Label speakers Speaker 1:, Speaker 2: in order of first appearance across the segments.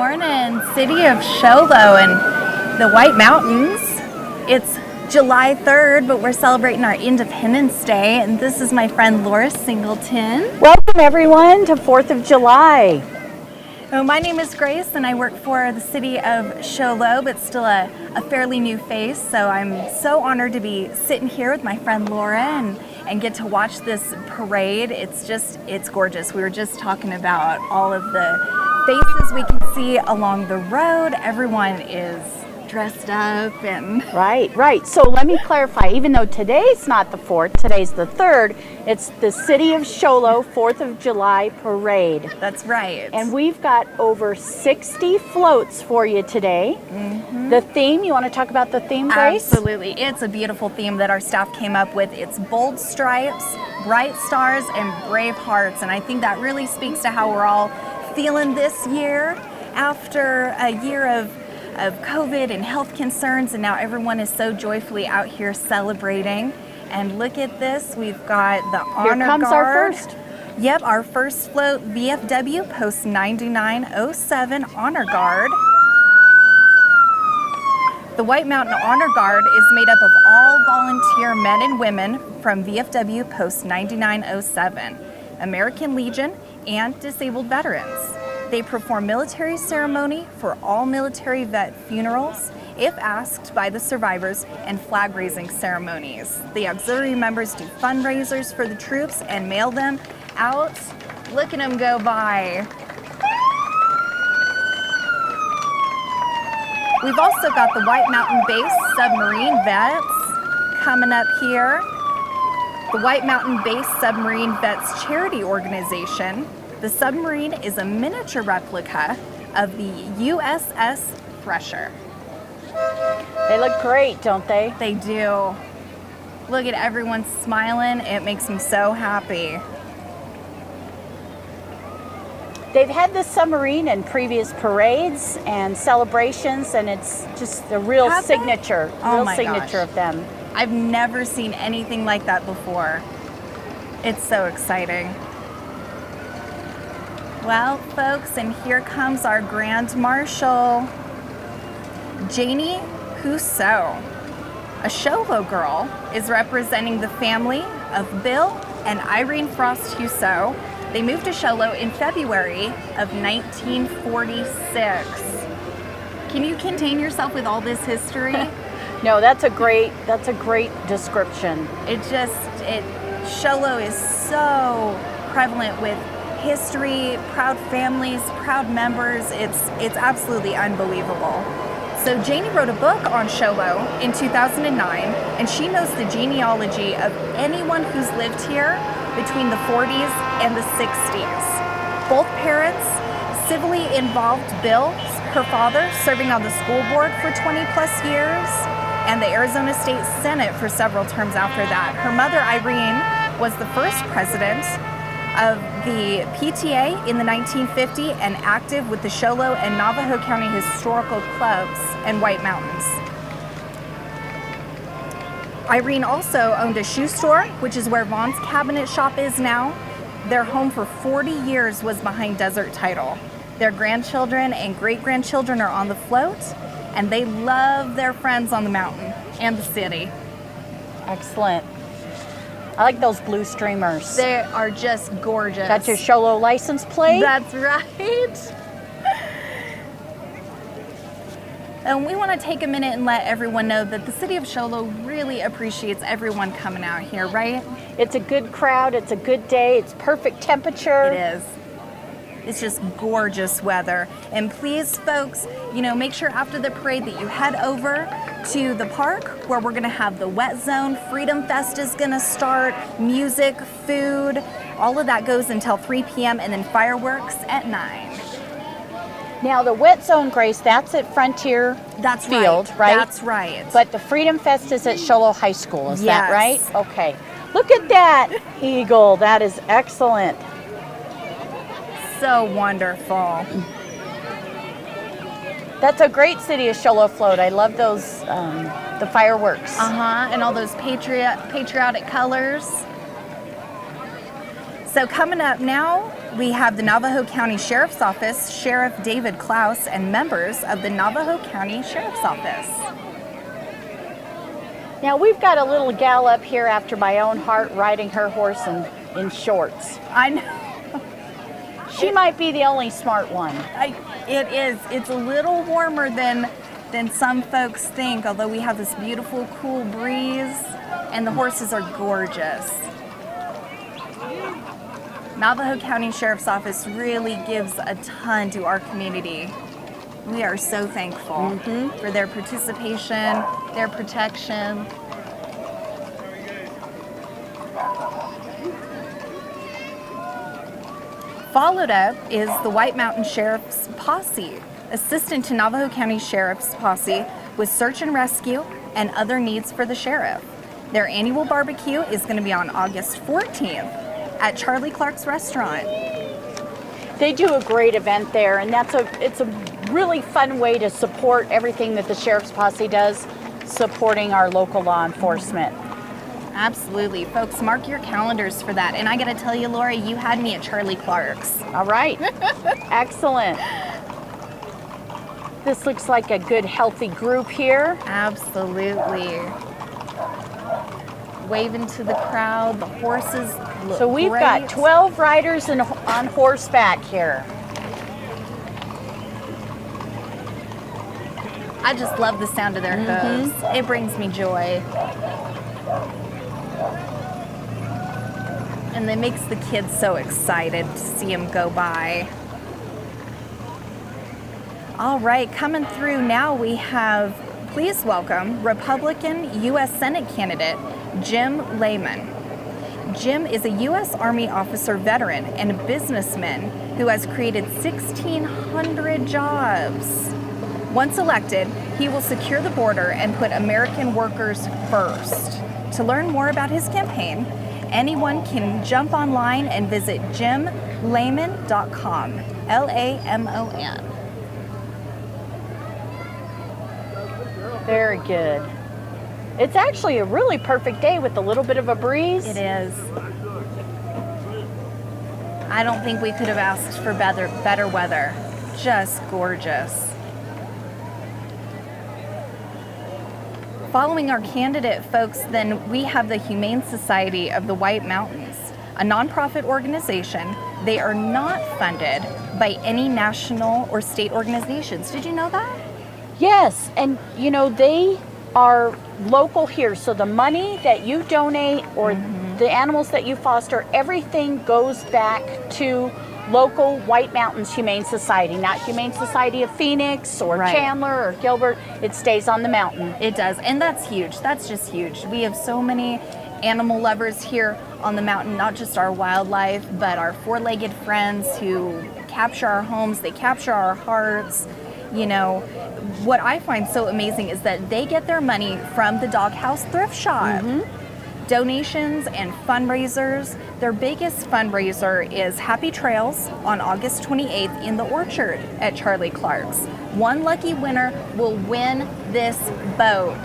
Speaker 1: morning, city of Show Low and the White Mountains. It's July 3rd, but we're celebrating our Independence Day, and this is my friend Laura Singleton.
Speaker 2: Welcome everyone to 4th of July.
Speaker 1: So my name is Grace, and I work for the city of Show Low, but still a fairly new face. So I'm so honored to be sitting here with my friend Laura and get to watch this parade. It's gorgeous. We were just talking about all of the faces we can see along the road. Everyone is dressed up and...
Speaker 2: Right. So let me clarify, even though today's not the 4th, today's the 3rd, it's the City of Show Low 4th of July Parade.
Speaker 1: That's right.
Speaker 2: And we've got over 60 floats for you today. Mm-hmm. The theme, you want to talk about the theme, Grace?
Speaker 1: Absolutely. It's a beautiful theme that our staff came up with. It's bold stripes, bright stars, and brave hearts. And I think that really speaks to how we're all feeling this year after a year of COVID and health concerns, and now everyone is so joyfully out here celebrating. And look at this, we've got the Honor Guard.
Speaker 2: Here comes our first.
Speaker 1: Yep, our first float, VFW Post 9907 Honor Guard. The White Mountain Honor Guard is made up of all volunteer men and women from VFW Post 9907, American Legion, and disabled veterans. They perform military ceremony for all military vet funerals, if asked by the survivors, and flag raising ceremonies. The auxiliary members do fundraisers for the troops and mail them out. Look at them go by. We've also got the White Mountain Base Submarine Vets coming up here. The White Mountain Base Submarine Vets Charity Organization. The submarine is a miniature replica of the USS Thresher.
Speaker 2: They look great, don't they?
Speaker 1: They do. Look at everyone smiling. It makes me so happy.
Speaker 2: They've had this submarine in previous parades and celebrations, and it's just a real signature, of them.
Speaker 1: I've never seen anything like that before. It's so exciting. Well, folks, and here comes our Grand Marshal, Janie Husso. A Show Low girl is representing the family of Bill and Irene Frost Husso. They moved to Show Low in February of 1946. Can you contain yourself with all this history?
Speaker 2: No, that's a great description.
Speaker 1: Show Low is so prevalent with history, proud families, proud members. It's absolutely unbelievable. So Janie wrote a book on Show Low in 2009, and she knows the genealogy of anyone who's lived here between the 40s and the 60s. Both parents civilly involved Bill, her father, serving on the school board for 20 plus years, and the Arizona State Senate for several terms after that. Her mother, Irene, was the first president of the PTA in the 1950s and active with the Show Low and Navajo County Historical Clubs and White Mountains. Irene also owned a shoe store, which is where Vaughn's Cabinet Shop is now. Their home for 40 years was behind Desert Title. Their grandchildren and great-grandchildren are on the float, and they love their friends on the mountain and the city.
Speaker 2: Excellent. I like those blue streamers.
Speaker 1: They are just gorgeous.
Speaker 2: That's your Show Low license plate?
Speaker 1: That's right. And we want to take a minute and let everyone know that the city of Show Low really appreciates everyone coming out here, right?
Speaker 2: It's a good crowd, it's a good day, it's perfect temperature.
Speaker 1: It is. It's just gorgeous weather. And please, folks, make sure after the parade that you head over to the park where we're gonna have the wet zone. Freedom Fest is gonna start, music, food, all of that goes until 3 p.m. and then fireworks at 9.
Speaker 2: Now the wet zone, Grace, that's at Frontier Field, right?
Speaker 1: That's right.
Speaker 2: But the Freedom Fest is at Show Low High School, is that right?
Speaker 1: Yes.
Speaker 2: Okay. Look at that eagle, that is excellent.
Speaker 1: So wonderful.
Speaker 2: That's a great City of Show Low float. I love those, the fireworks.
Speaker 1: And all those patriotic colors. So coming up now, we have the Navajo County Sheriff's Office, Sheriff David Klaus, and members of the Navajo County Sheriff's Office.
Speaker 2: Now we've got a little gal up here after my own heart riding her horse in shorts.
Speaker 1: I know.
Speaker 2: She might be the only smart one.
Speaker 1: It is. It's a little warmer than some folks think, although we have this beautiful, cool breeze, and the horses are gorgeous. Navajo County Sheriff's Office really gives a ton to our community. We are so thankful for their participation, their protection. Followed up is the White Mountain Sheriff's Posse, assistant to Navajo County Sheriff's Posse with search and rescue and other needs for the sheriff. Their annual barbecue is going to be on August 14th at Charlie Clark's restaurant.
Speaker 2: They do a great event there, and it's a really fun way to support everything that the Sheriff's Posse does, supporting our local law enforcement.
Speaker 1: Absolutely. Folks, mark your calendars for that. And I got to tell you, Laura, you had me at Charlie Clark's.
Speaker 2: All right. Excellent. This looks like a good, healthy group here.
Speaker 1: Absolutely. Waving to the crowd. The horses look
Speaker 2: So we've
Speaker 1: great.
Speaker 2: got 12 riders on horseback here.
Speaker 1: I just love the sound of their hooves. It brings me joy. And it makes the kids so excited to see them go by. All right, coming through now we have, please welcome Republican U.S. Senate candidate Jim Lehman. Jim is a U.S. Army officer veteran and a businessman who has created 1,600 jobs. Once elected, he will secure the border and put American workers first. To learn more about his campaign, anyone can jump online and visit jimlamon.com, Lamon.
Speaker 2: Very good. It's actually a really perfect day with a little bit of a breeze.
Speaker 1: It is. I don't think we could have asked for better weather. Just gorgeous. Following our candidate, folks, then we have the Humane Society of the White Mountains, a nonprofit organization. They are not funded by any national or state organizations. Did you know that?
Speaker 2: Yes, and you know, they are local here, so the money that you donate or the animals that you foster, everything goes back to local White Mountains Humane Society, not Humane Society of Phoenix or Chandler or Gilbert. It stays on the mountain.
Speaker 1: It does, and that's huge. That's just huge. We have so many animal lovers here on the mountain, not just our wildlife, but our four-legged friends who capture our homes, they capture our hearts. You know, what I find so amazing is that they get their money from the Doghouse Thrift Shop. Donations and fundraisers. Their biggest fundraiser is Happy Trails on August 28th in the Orchard at Charlie Clark's. One lucky winner will win this boat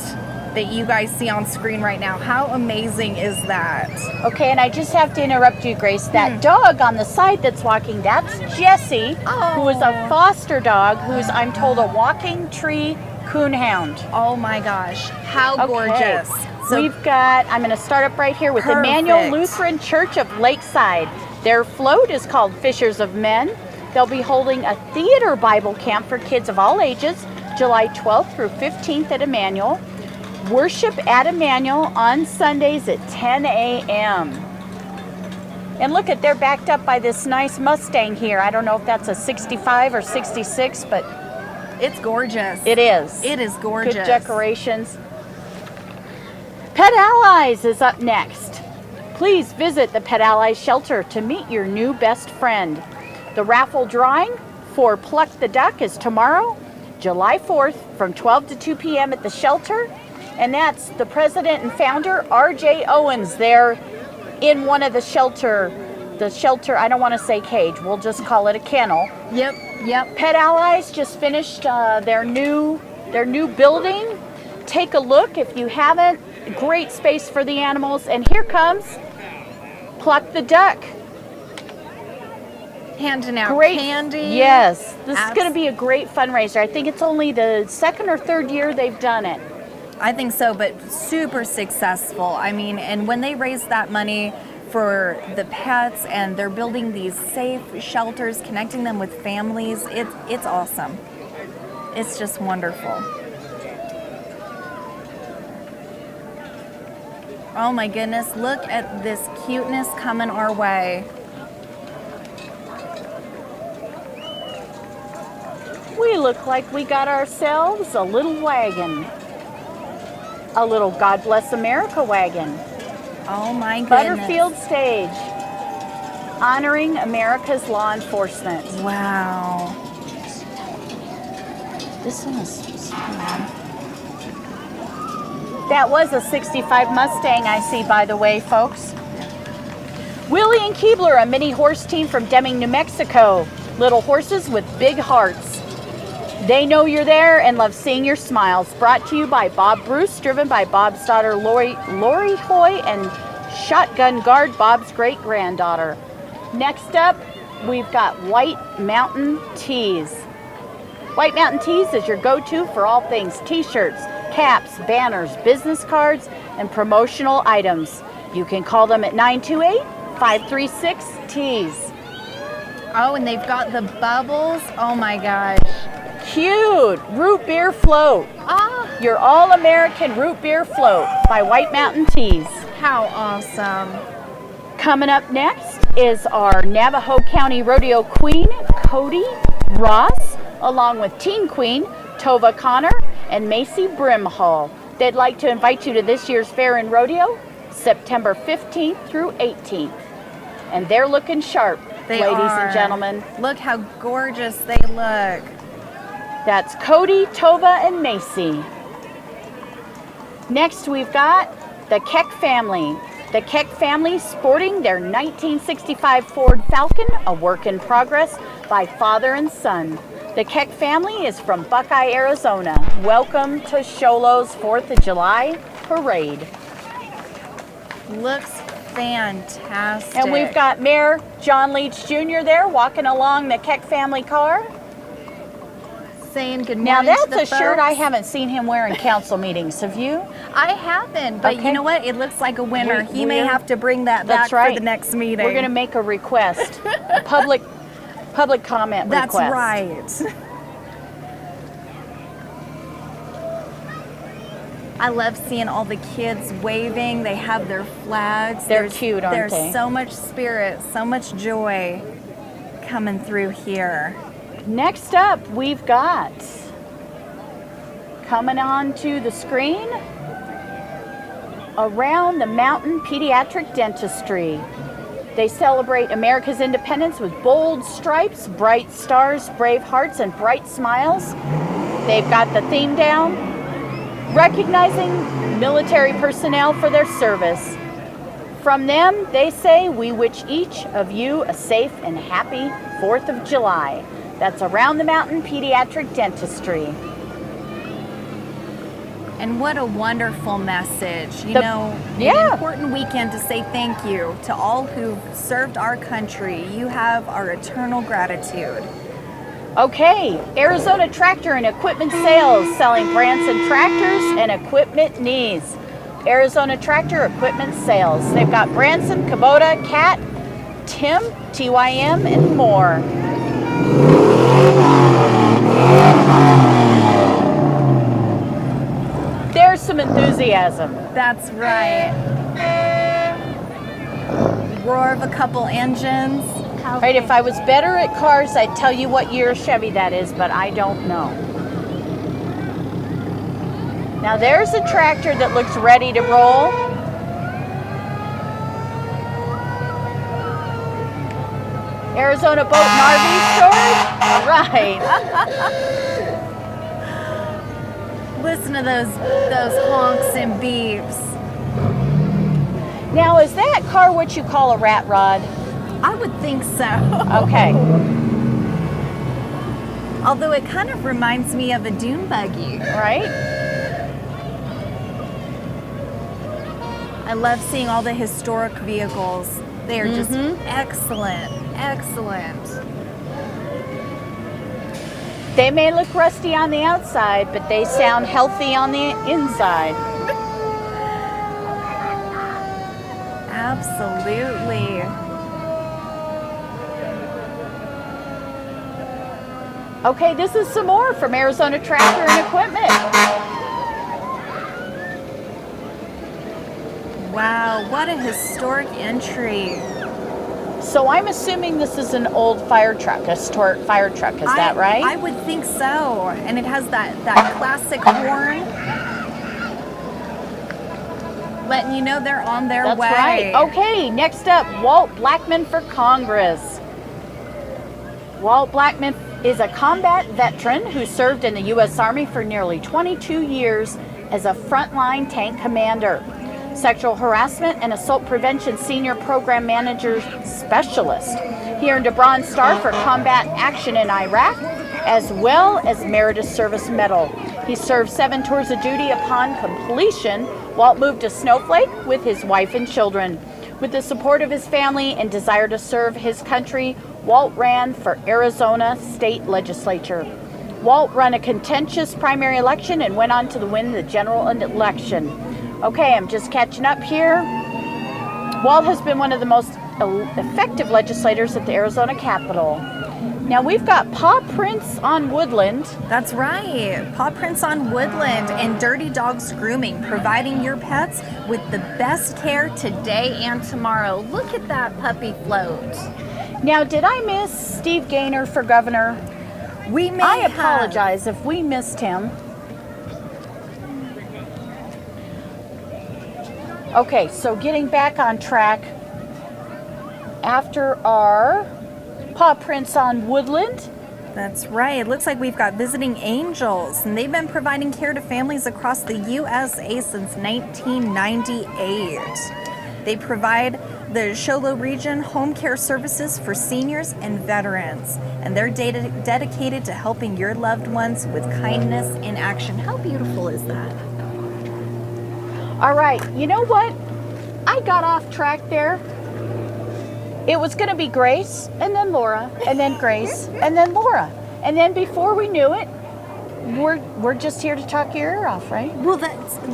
Speaker 1: that you guys see on screen right now. How amazing is that?
Speaker 2: Okay, and I just have to interrupt you, Grace. That dog on the side that's walking, that's Jessie, who is a foster dog, who's, I'm told, a walking tree coonhound.
Speaker 1: Oh my gosh, how gorgeous.
Speaker 2: So we've got, I'm going to start up right here with Emmanuel Lutheran Church of Lakeside. Their float is called Fishers of Men. They'll be holding a theater Bible camp for kids of all ages, July 12th through 15th at Emmanuel. Worship at Emmanuel on Sundays at 10 a.m. And look at, they're backed up by this nice Mustang here. I don't know if that's a 65 or 66, but
Speaker 1: it's gorgeous.
Speaker 2: It is.
Speaker 1: It is gorgeous.
Speaker 2: Good decorations. Pet Allies is up next. Please visit the Pet Allies shelter to meet your new best friend. The raffle drawing for Pluck the Duck is tomorrow, July 4th from 12 to 2 p.m. at the shelter. And that's the president and founder, R.J. Owens, there in one of the shelter, I don't want to say cage, we'll just call it a kennel.
Speaker 1: Yep.
Speaker 2: Pet Allies just finished their new building. Take a look if you haven't. Great space for the animals. And here comes Pluck the Duck.
Speaker 1: handing out
Speaker 2: Great
Speaker 1: candy.
Speaker 2: Yes, this is going to be a great fundraiser. I think it's only the second or third year they've done it.
Speaker 1: I think so, but super successful. I mean, and when they raise that money for the pets and they're building these safe shelters, connecting them with families, it's awesome. It's just wonderful. Oh my goodness, look at this cuteness coming our way.
Speaker 2: We look like we got ourselves a little wagon. A little God Bless America wagon.
Speaker 1: Oh my goodness.
Speaker 2: Butterfield stage. Honoring America's law enforcement.
Speaker 1: Wow.
Speaker 2: This one is That was a 65 Mustang I see, by the way, folks. Willie and Keebler, a mini horse team from Deming, New Mexico. Little horses with big hearts. They know you're there and love seeing your smiles. Brought to you by Bob Bruce, driven by Bob's daughter Lori Hoy, and shotgun guard Bob's great-granddaughter. Next up, we've got White Mountain Tees. White Mountain Tees is your go-to for all things t-shirts, caps, banners, business cards, and promotional items. You can call them at 928-536-TEES.
Speaker 1: Oh, and they've got the bubbles. Oh my gosh.
Speaker 2: Cute root beer float. Your all-American root beer float by White Mountain Tees.
Speaker 1: How awesome.
Speaker 2: Coming up next is our Navajo County Rodeo Queen, Cody Ross, along with Teen Queen, Tova Connor, and Macy Brimhall. They'd like to invite you to this year's fair and rodeo, September 15th through 18th. And they're looking sharp, ladies and gentlemen.
Speaker 1: Look how gorgeous they look.
Speaker 2: That's Cody, Tova, and Macy. Next, we've got the Keck family. The Keck family sporting their 1965 Ford Falcon, a work in progress by father and son. The Keck family is from Buckeye, Arizona. Welcome to Sholo's 4th of July parade.
Speaker 1: Looks fantastic.
Speaker 2: And we've got Mayor John Leach Jr. there walking along the Keck family car.
Speaker 1: Saying good
Speaker 2: now
Speaker 1: morning
Speaker 2: that's
Speaker 1: to the
Speaker 2: a shirt
Speaker 1: folks.
Speaker 2: I haven't seen him wear in council meetings. Have you?
Speaker 1: I haven't, but
Speaker 2: Okay.
Speaker 1: you know what? It looks like a winner. He may
Speaker 2: we're-
Speaker 1: have to bring that back
Speaker 2: That's right.
Speaker 1: for the next meeting.
Speaker 2: We're going to make a request, a public comment
Speaker 1: That's
Speaker 2: request.
Speaker 1: right. I love seeing all the kids waving. They have their flags.
Speaker 2: They're cute, aren't
Speaker 1: they?
Speaker 2: they?
Speaker 1: There's so much spirit, so much joy coming through here.
Speaker 2: Next up, we've got coming on to the screen, Around the Mountain Pediatric Dentistry. They celebrate America's independence with bold stripes, bright stars, brave hearts, and bright smiles. They've got the theme down, recognizing military personnel for their service. From them, they say, we wish each of you a safe and happy 4th of July. That's Around the Mountain Pediatric Dentistry.
Speaker 1: And what a wonderful message. An important weekend to say thank you to all who've served our country. You have our eternal gratitude.
Speaker 2: Okay, Arizona Tractor and Equipment Sales, selling Branson tractors and equipment needs. Arizona Tractor Equipment Sales. They've got Branson, Kubota, Cat, Tim, TYM, and more. There's some enthusiasm.
Speaker 1: That's right. Roar of a couple engines.
Speaker 2: Right, if I was better at cars, I'd tell you what year Chevy that is, but I don't know. Now there's a tractor that looks ready to roll. Arizona Boat and RV Storage? All right.
Speaker 1: Listen to those honks and beeps.
Speaker 2: Now is that car what you call a rat rod?
Speaker 1: I would think so.
Speaker 2: Okay.
Speaker 1: Although it kind of reminds me of a dune buggy.
Speaker 2: Right?
Speaker 1: I love seeing all the historic vehicles. They are just excellent. Excellent.
Speaker 2: They may look rusty on the outside, but they sound healthy on the inside.
Speaker 1: Absolutely.
Speaker 2: Okay, this is some more from Arizona Tractor and Equipment.
Speaker 1: Wow, what a historic entry.
Speaker 2: So I'm assuming this is an old fire truck, a historic fire truck, is that right?
Speaker 1: I would think so. And it has that classic horn, letting you know they're on their way.
Speaker 2: That's right. Okay, next up, Walt Blackman for Congress. Walt Blackman is a combat veteran who served in the U.S. Army for nearly 22 years as a frontline tank commander, sexual harassment and assault prevention senior program manager specialist. He earned a Bronze Star for combat action in Iraq, as well as Meritorious Service Medal. He served 7 tours of duty. Upon completion, Walt moved to Snowflake with his wife and children. With the support of his family and desire to serve his country, Walt ran for Arizona State Legislature. Walt ran a contentious primary election and went on to win the general election. Okay, I'm just catching up here. Walt has been one of the most effective legislators at the Arizona Capitol. Now we've got paw prints on woodland.
Speaker 1: That's right. Paw prints on woodland and Dirty Dogs Grooming, providing your pets with the best care today and tomorrow. Look at that puppy float.
Speaker 2: Now, did I miss Steve Gaynor for governor? I apologize if we missed him. Okay, so getting back on track, after our paw prints on woodland.
Speaker 1: That's right. It looks like we've got Visiting Angels, and they've been providing care to families across the USA since 1998. They provide the Sholo region home care services for seniors and veterans, and they're dedicated to helping your loved ones with kindness in action. How beautiful is that?
Speaker 2: All right, you know what? I got off track there. It was going to be Grace, and then Laura, and then Grace, and then Laura. And then before we knew it, we're just here to talk your ear off, right?
Speaker 1: Well,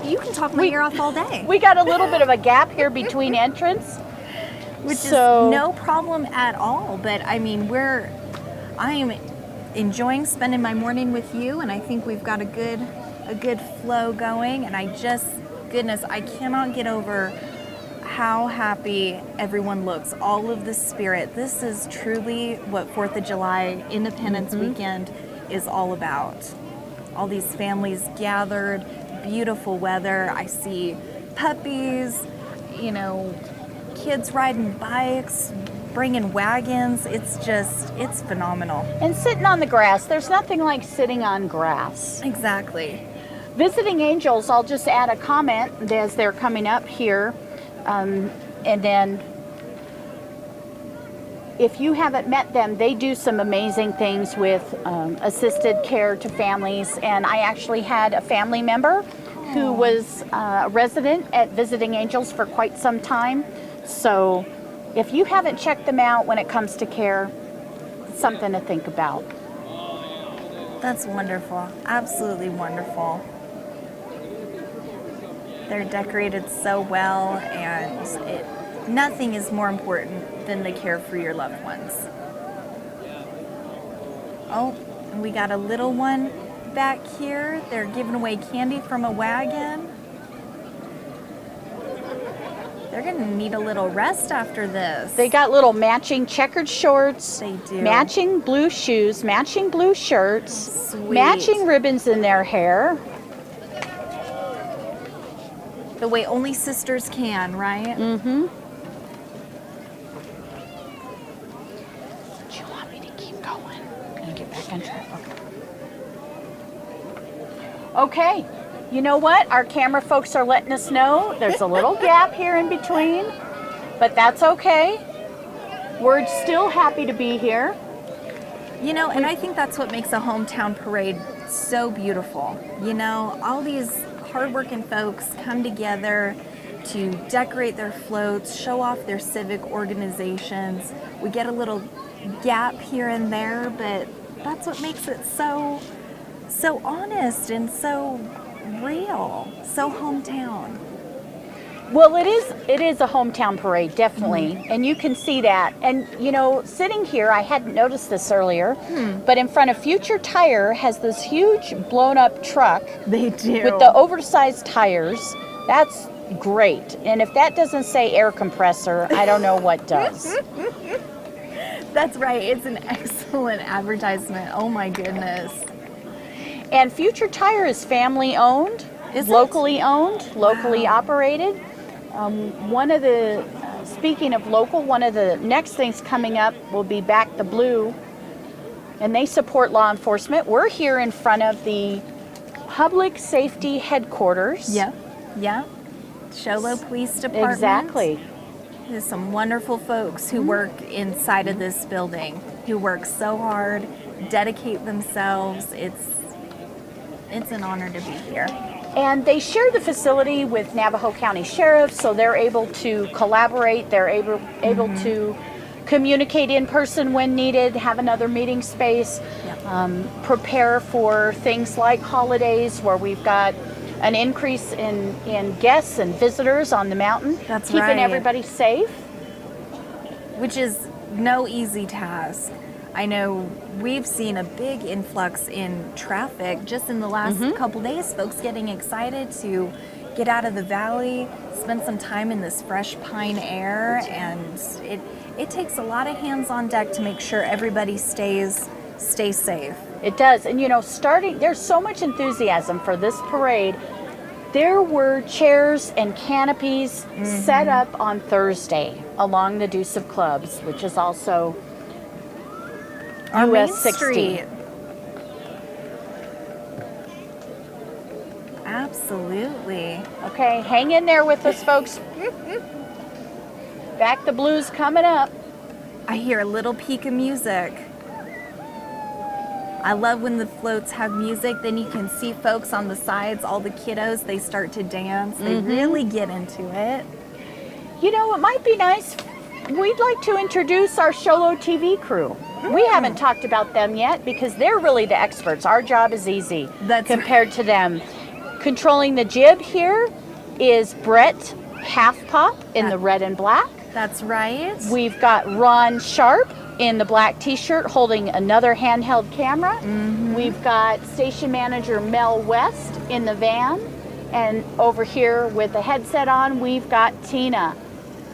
Speaker 1: you can talk my ear off all day.
Speaker 2: We got a little bit of a gap here between entrants.
Speaker 1: Which is no problem at all. But I mean, I am enjoying spending my morning with you, and I think we've got a good flow going. And goodness, I cannot get over how happy everyone looks. All of the spirit. This is truly what 4th of July Independence Weekend is all about. All these families gathered, beautiful weather. I see puppies, kids riding bikes, bringing wagons. It's phenomenal.
Speaker 2: And sitting on the grass. There's nothing like sitting on grass.
Speaker 1: Exactly.
Speaker 2: Visiting Angels, I'll just add a comment as they're coming up here. And then if you haven't met them, they do some amazing things with assisted care to families. And I actually had a family member who was a resident at Visiting Angels for quite some time. So if you haven't checked them out when it comes to care, it's something to think about.
Speaker 1: That's wonderful. Absolutely wonderful. They're decorated so well, and nothing is more important than the care for your loved ones. Oh, and we got a little one back here. They're giving away candy from a wagon. They're going to need a little rest after this.
Speaker 2: They got little matching checkered shorts.
Speaker 1: They do.
Speaker 2: Matching blue shoes, matching blue shirts,
Speaker 1: Sweet.
Speaker 2: Matching ribbons in their hair.
Speaker 1: The way only sisters can, right?
Speaker 2: Mm-hmm. Do you want me to keep going? Can I get back on track? Okay. You know what? Our camera folks are letting us know there's a little gap here in between, but that's okay. We're still happy to be here.
Speaker 1: And I think that's what makes a hometown parade so beautiful. All these hardworking folks come together to decorate their floats, show off their civic organizations. We get a little gap here and there, but that's what makes it so honest and so real, so hometown.
Speaker 2: Well, it is a hometown parade, definitely, and you can see that. And you know, sitting here, I hadn't noticed this earlier, but in front of Future Tire has this huge blown-up truck.
Speaker 1: They do.
Speaker 2: With the oversized tires. That's great. And if that doesn't say air compressor, I don't know what does.
Speaker 1: That's right. It's an excellent advertisement. Oh my goodness.
Speaker 2: And Future Tire is family owned, locally owned, locally operated. Speaking of local, one of the next things coming up will be Back the Blue, and they support law enforcement. We're here in front of the Public Safety Headquarters.
Speaker 1: Yeah. Show Low Police Department.
Speaker 2: Exactly.
Speaker 1: There's some wonderful folks who work inside of this building, who work so hard, dedicate themselves. It's an honor to be here.
Speaker 2: And they share the facility with Navajo County Sheriff, so they're able to collaborate. They're able to communicate in person when needed, have another meeting space, prepare for things like holidays where we've got an increase in guests and visitors on the mountain.
Speaker 1: That's
Speaker 2: keeping
Speaker 1: right.
Speaker 2: everybody safe.
Speaker 1: Which is no easy task. I know we've seen a big influx in traffic just in the last couple days, folks getting excited to get out of the valley, spend some time in this fresh pine air, and it takes a lot of hands on deck to make sure everybody stays safe.
Speaker 2: It does. And you know, there's so much enthusiasm for this parade. There were chairs and canopies set up on Thursday along the Deuce of Clubs, which is also
Speaker 1: Our
Speaker 2: US
Speaker 1: Main
Speaker 2: 60.
Speaker 1: Street. Absolutely.
Speaker 2: Okay, hang in there with us, folks. Back the Blue's coming up.
Speaker 1: I hear a little peak of music. I love when the floats have music, then you can see folks on the sides, all the kiddos, they start to dance. They really get into it.
Speaker 2: You know, it might be nice. We'd like to introduce our Sholo TV crew. We haven't talked about them yet because they're really the experts. Our job is easy compared to them. Controlling the jib here is Brett Halfpop in the red and black.
Speaker 1: That's right.
Speaker 2: We've got Ron Sharp in the black t-shirt holding another handheld camera. We've got station manager Mel West in the van. And over here with the headset on, we've got Tina.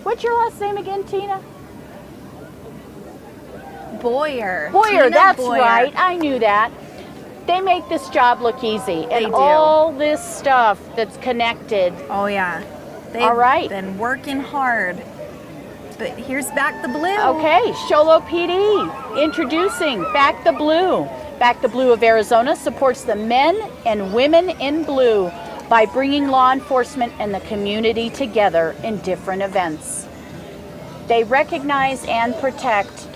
Speaker 2: What's your last name again, Tina?
Speaker 1: Boyer.
Speaker 2: Boyer,
Speaker 1: Tina
Speaker 2: that's
Speaker 1: Boyer.
Speaker 2: right. I knew that. They make this job look easy.
Speaker 1: They
Speaker 2: and
Speaker 1: do.
Speaker 2: all this stuff that's connected.
Speaker 1: Oh, yeah. They've
Speaker 2: All right.
Speaker 1: been working hard. But here's Back the Blue.
Speaker 2: Okay, Sholo PD introducing Back the Blue. Back the Blue of Arizona supports the men and women in blue by bringing law enforcement and the community together in different events. They recognize and protect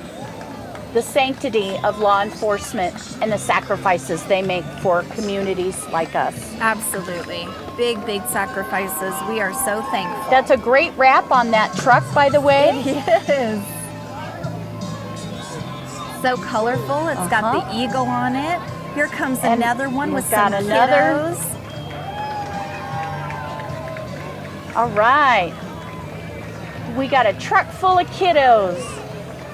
Speaker 2: the sanctity of law enforcement and the sacrifices they make for communities like us.
Speaker 1: Absolutely. Big, big sacrifices. We are so thankful.
Speaker 2: That's a great wrap on that truck, by the way.
Speaker 1: It is. So colorful. It's got the eagle on it. Here comes another one with some kiddos.
Speaker 2: All right. We got a truck full of kiddos,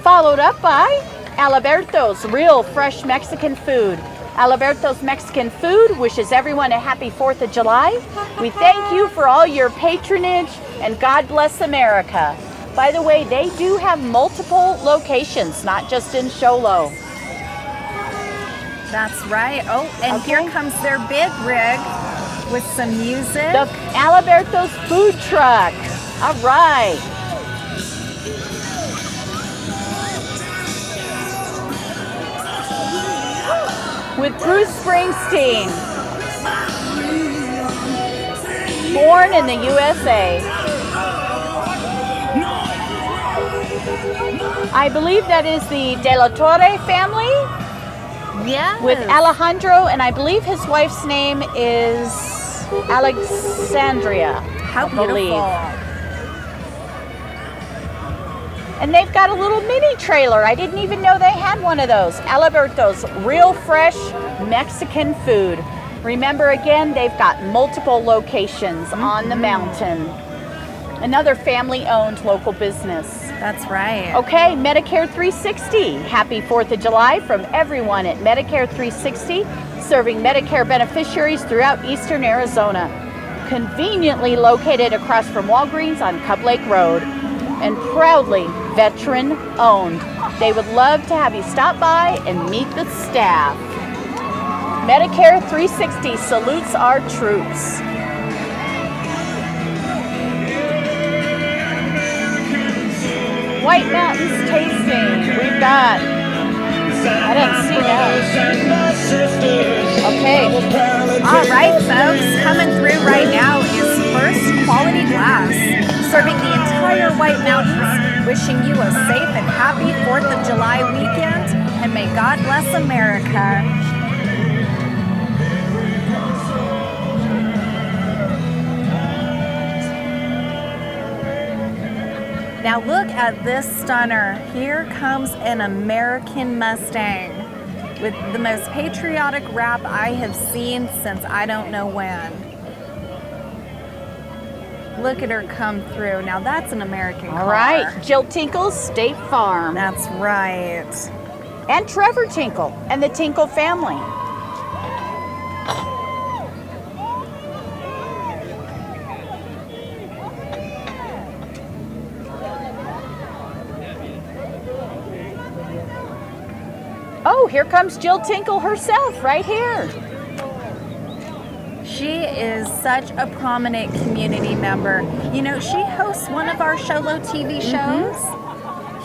Speaker 2: followed up by Alberto's Real Fresh Mexican Food. Alberto's Mexican Food wishes everyone a happy 4th of July. We thank you for all your patronage, and God bless America. By the way, they do have multiple locations, not just in Sholo.
Speaker 1: That's right. Oh, and here comes their big rig with some music.
Speaker 2: The Alberto's Food Truck. All right. With Bruce Springsteen, born in the USA. I believe that is the De La Torre family.
Speaker 1: Yeah.
Speaker 2: With Alejandro, and I believe his wife's name is Alexandria.
Speaker 1: How beautiful.
Speaker 2: believe. And they've got a little mini trailer. I didn't even know they had one of those. Alberto's real fresh Mexican food. Remember again, they've got multiple locations on the mountain. Another family-owned local business.
Speaker 1: That's right.
Speaker 2: Okay, Medicare 360. Happy 4th of July from everyone at Medicare 360, serving Medicare beneficiaries throughout eastern Arizona. Conveniently located across from Walgreens on Cub Lake Road, and proudly veteran-owned. They would love to have you stop by and meet the staff. Medicare 360 salutes our troops. White Mountains tasting. We've got, I didn't see that. Okay.
Speaker 1: All right, folks, coming through right now is First Quality Glass, serving the entire White Mountains, wishing you a safe and happy 4th of July weekend, and may God bless America. Now look at this stunner. Here comes an American Mustang with the most patriotic wrap I have seen since I don't know when. Look at her come through. Now that's an American car.
Speaker 2: All right, Jill Tinkle's State Farm.
Speaker 1: That's right.
Speaker 2: And Trevor Tinkle and the Tinkle family. Oh, here comes Jill Tinkle herself right here.
Speaker 1: She is such a prominent community member. You know, she hosts one of our Sholo TV shows.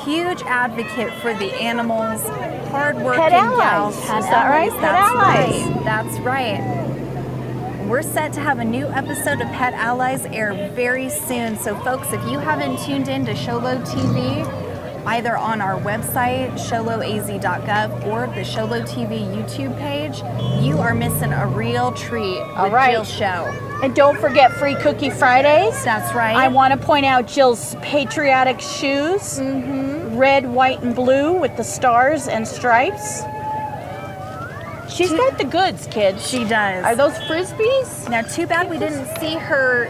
Speaker 1: Huge advocate for the animals, hardworking
Speaker 2: Pet Allies.
Speaker 1: gals.
Speaker 2: Is that right? Pet Allies.
Speaker 1: Right. That's right. We're set to have a new episode of Pet Allies air very soon. So folks, if you haven't tuned in to Sholo TV, either on our website, sholoaz.gov, or the Sholo TV YouTube page, you are missing a real treat with Jill's show.
Speaker 2: And don't forget Free Cookie Fridays.
Speaker 1: That's right.
Speaker 2: I want to point out Jill's patriotic shoes. Red, white, and blue with the stars and stripes. She's got the goods, kids.
Speaker 1: She does.
Speaker 2: Are those Frisbees?
Speaker 1: Now, too bad we didn't see her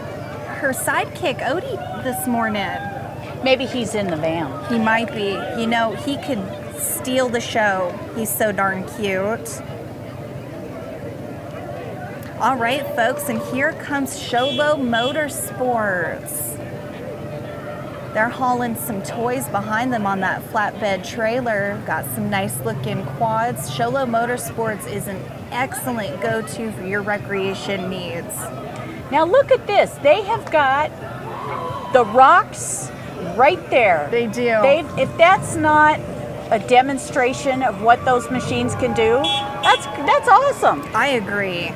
Speaker 1: sidekick, Odie, this morning.
Speaker 2: Maybe he's in the van.
Speaker 1: He might be. You know, he could steal the show. He's so darn cute. All right, folks, and here comes Sholo Motorsports. They're hauling some toys behind them on that flatbed trailer. Got some nice looking quads. Sholo Motorsports is an excellent go-to for your recreation needs.
Speaker 2: Now look at this. They have got the rocks right there.
Speaker 1: They do.
Speaker 2: If that's not a demonstration of what those machines can do, that's awesome.
Speaker 1: I agree.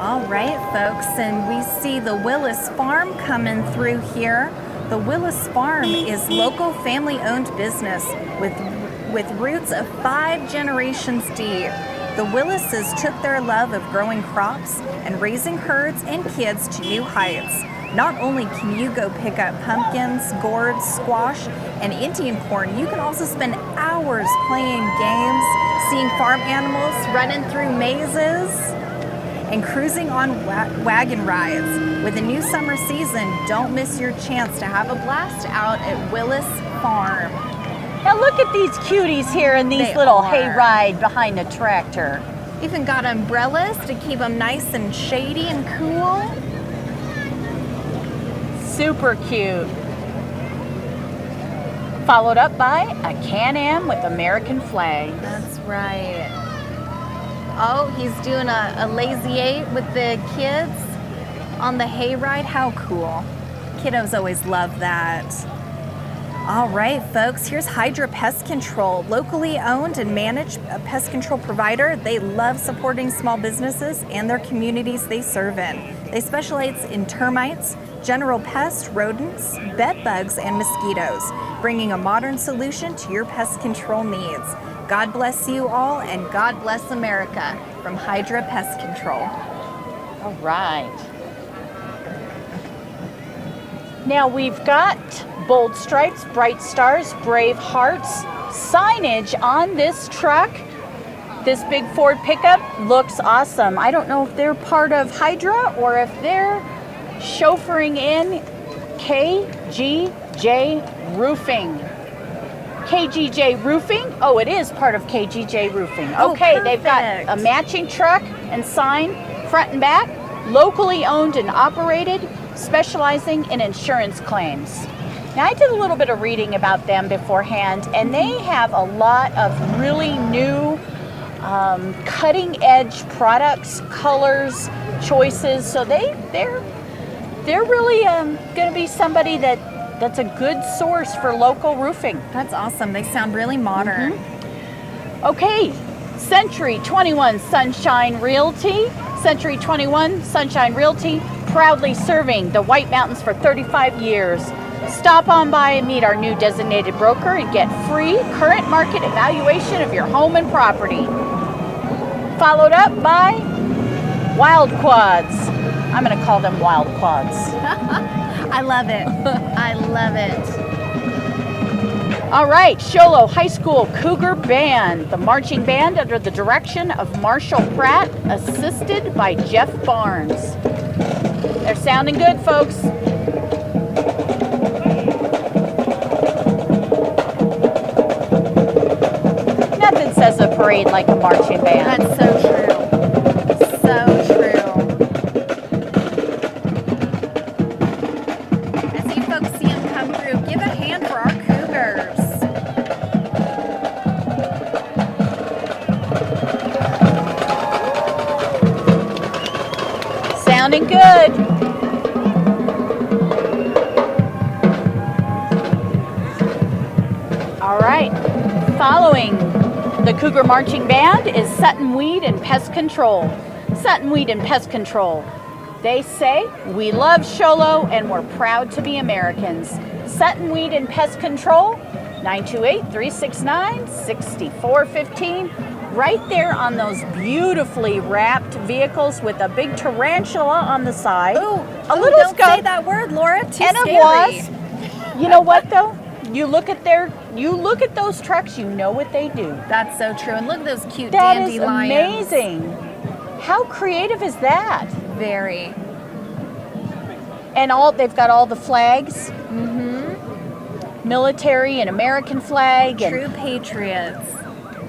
Speaker 1: All right, folks, and we see the Willis Farm coming through here. The Willis Farm is local family-owned business with roots of 5 generations deep. The Willises took their love of growing crops and raising herds and kids to new heights. Not only can you go pick up pumpkins, gourds, squash, and Indian corn, you can also spend hours playing games, seeing farm animals running through mazes, and cruising on wagon rides. With the new summer season, don't miss your chance to have a blast out at Willis Farm.
Speaker 2: Now look at these cuties here in these little hayride behind the tractor.
Speaker 1: Even got umbrellas to keep them nice and shady and cool.
Speaker 2: Super cute. Followed up by a Can-Am with American flag.
Speaker 1: That's right. Oh, he's doing a lazy 8 with the kids on the hayride. How cool. Kiddos always love that. All right, folks, here's Hydra Pest Control, locally owned and managed a pest control provider. They love supporting small businesses and their communities they serve in. They specialize in termites, general pests, rodents, bed bugs, and mosquitoes, bringing a modern solution to your pest control needs. God bless you all, and God bless America from Hydra Pest Control.
Speaker 2: All right. Now we've got bold stripes, bright stars, brave hearts signage on this truck. This big Ford pickup looks awesome. I don't know if they're part of Hydra or if they're chauffeuring in KGJ Roofing. KGJ Roofing? Oh, it is part of KGJ Roofing. Okay, they've got a matching truck and sign front and back, locally owned and operated, specializing in insurance claims. Now, I did a little bit of reading about them beforehand, and they have a lot of really new cutting edge products, colors, choices. So they're really going to be somebody that's a good source for local roofing.
Speaker 1: That's awesome. They sound really modern.
Speaker 2: Okay, Century 21 Sunshine Realty. Century 21 Sunshine Realty, proudly serving the White Mountains for 35 years. Stop on by and meet our new designated broker and get free current market evaluation of your home and property. Followed up by Wild Quads. I'm going to call them Wild Quads.
Speaker 1: I love it. I love it.
Speaker 2: All right, Sholo High School Cougar Band, the marching band under the direction of Marshall Pratt, assisted by Jeff Barnes. They're sounding good, folks. Nothing says a parade like a marching band.
Speaker 1: That's so true. So true. As you folks see them come through, give a hand for our Cougars.
Speaker 2: Sounding good. All right. Following the Cougar Marching Band is Sutton Weed and Pest Control. Sutton Weed and Pest Control. They say, we love Sholo and we're proud to be Americans. Sutton Weed and Pest Control, 928-369-6415. Right there on those beautifully wrapped vehicles with a big tarantula on the side.
Speaker 1: Ooh,
Speaker 2: a little
Speaker 1: don't
Speaker 2: skunk.
Speaker 1: say that word, Laura. Too
Speaker 2: And
Speaker 1: scary.
Speaker 2: a wasp. You know what though? You look at those trucks, you know what they do.
Speaker 1: That's so true. And look at those cute
Speaker 2: That is
Speaker 1: dandelions.
Speaker 2: amazing. How creative is that?
Speaker 1: Very.
Speaker 2: And they've got all the flags. Military and American flag and
Speaker 1: True patriots.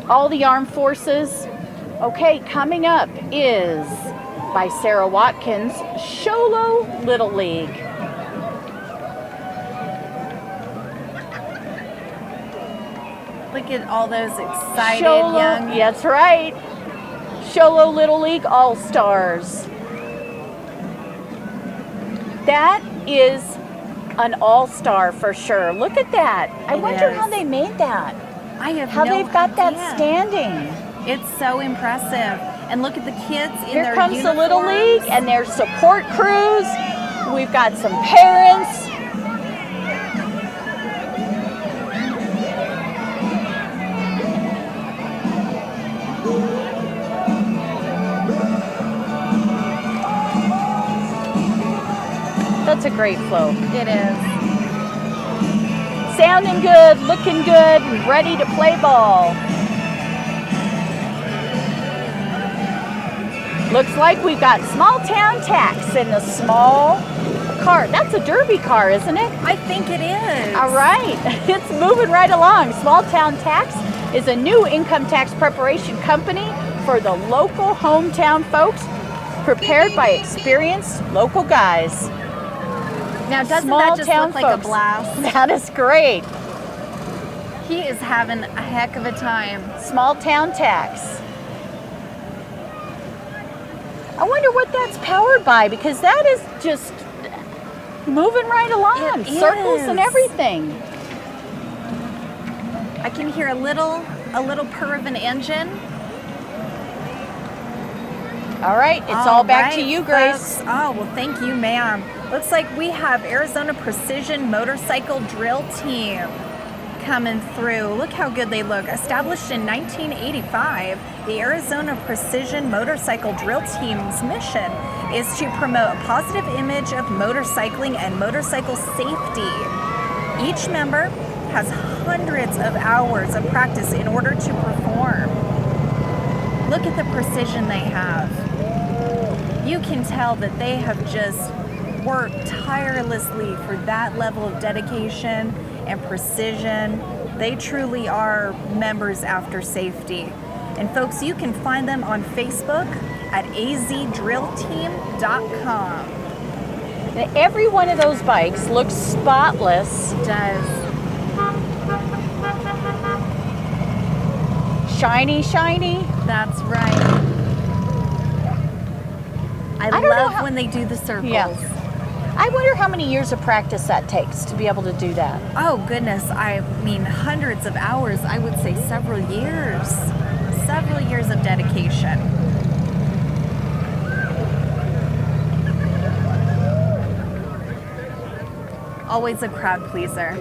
Speaker 2: all the armed forces. Okay, coming up is by Sarah Watkins, Sholo Little League.
Speaker 1: Look at all those excited
Speaker 2: Sholo,
Speaker 1: young.
Speaker 2: that's right. Sholo Little League All-Stars. That is an all-star for sure. Look at that. I wonder
Speaker 1: is.
Speaker 2: how they made that.
Speaker 1: I have
Speaker 2: How
Speaker 1: no
Speaker 2: they've got that
Speaker 1: idea.
Speaker 2: standing.
Speaker 1: It's so impressive. And look at the kids in
Speaker 2: Here
Speaker 1: their
Speaker 2: comes
Speaker 1: uniforms.
Speaker 2: the Little League and their support crews. We've got some parents. That's a great float.
Speaker 1: It is.
Speaker 2: Sounding good, looking good, ready to play ball. Looks like we've got small town tax in the small car. That's a derby car, isn't it?
Speaker 1: I think it is.
Speaker 2: All right, it's moving right along. Small Town Tax is a new income tax preparation company for the local hometown folks, prepared by experienced local guys.
Speaker 1: Now, doesn't
Speaker 2: Small
Speaker 1: that just
Speaker 2: town
Speaker 1: look like a
Speaker 2: folks.
Speaker 1: blast?
Speaker 2: That is great.
Speaker 1: He is having a heck of a time.
Speaker 2: Small Town Tax. I wonder what that's powered by, because that is just moving right along.
Speaker 1: It
Speaker 2: Circles and
Speaker 1: is.
Speaker 2: everything.
Speaker 1: I can hear a little purr of an engine.
Speaker 2: All right, it's all back to you, Grace.
Speaker 1: Folks. Oh, well, thank you, ma'am. Looks like we have Arizona Precision Motorcycle Drill Team coming through. Look how good they look. Established in 1985, the Arizona Precision Motorcycle Drill Team's mission is to promote a positive image of motorcycling and motorcycle safety. Each member has hundreds of hours of practice in order to perform. Look at the precision they have. You can tell that they have just worked tirelessly for that level of dedication and precision. They truly are members after safety. And folks, you can find them on Facebook at azdrillteam.com.
Speaker 2: And every one of those bikes looks spotless.
Speaker 1: It does.
Speaker 2: Shiny, shiny.
Speaker 1: That's right. I
Speaker 2: don't know
Speaker 1: love when they do the circles.
Speaker 2: Yeah. I wonder how many years of practice that takes to be able to do that.
Speaker 1: Oh, goodness. I mean, hundreds of hours. I would say several years. Several years of dedication. Always a crowd pleaser.